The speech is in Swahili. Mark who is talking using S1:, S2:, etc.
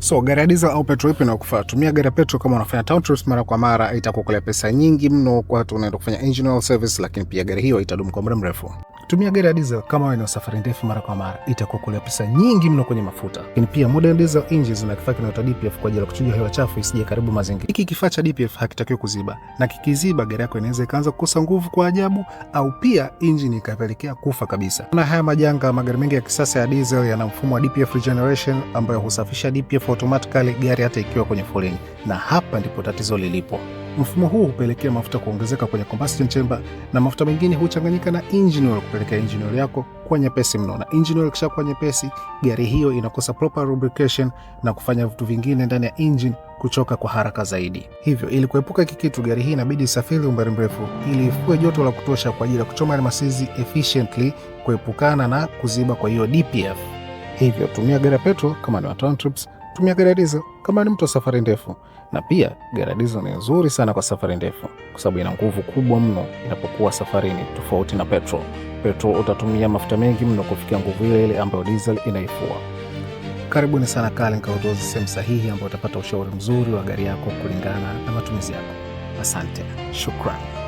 S1: So gari ya diesel au petrol ipi inakufaa? Tumia gari ya petrol kama unafanya town trips mara kwa mara, itakukolea pesa nyingi mno kwa watu unaenda kufanya engine oil service, lakini pia gari hiyo itadumu kwa muda mrefu. Tumia gari ya diesel kama wewe una safari ndefu mara kwa mara, itakukolea pesa nyingi mno kwenye mafuta. Lakini pia modern diesel engines zina kifaa kinaitwa DPF kwa ajili ya kuchuja hewa chafu isije karibu mazingira. Hiki kifaa cha DPF hakitakiwi kuziba, na kikiziba gari yako inaweza ikaanza kukosa nguvu kwa ajabu, au pia engine ikapelekea kufa kabisa. Na haya majanga, magari mengi ya kisasa ya diesel yana mfumo wa DPF regeneration ambayo husafisha DPF automatically gari hata ikiwa kwenye foleni, na hapa ndipo tatizo lilipo. Mfumo huu hupelekea mafuta kuongezeka kwenye combustion chamber, na mafuta mengine huchanganyika na engine oil kupelekea engine oil yako kuwa nyepesi mno, na engine oil kishakuwa nyepesi, gari hiyo inakosa proper lubrication na kufanya vitu vingine ndani ya engine kuchoka kwa haraka zaidi. Hivyo ili kuepuka kikitu, gari hii inabidi isafiri umbali mrefu ili ifue joto la kutosha kwa ajili ya kuchoma almasizi efficiently, kuepukana na kuziba kwa hiyo DPF. Hivyo tumia gari ya petrol kama ni wa town trips, tumia gari ya diesel kama ni mtu wa safari ndefu. Na pia gari ya diesel ni nzuri sana kwa safari ndefu kwa sababu ina nguvu kubwa mno inapokuwa safarini, tofauti na petrol. Petrol utatumia mafuta mengi mno kufikia nguvu ile ile ambayo diesel inaifua. Karibuni sana Car-Link Autos, sehemu sahihi ambayo utapata ushauri mzuri wa gari yako kulingana na matumizi yako. Asante. Shukran.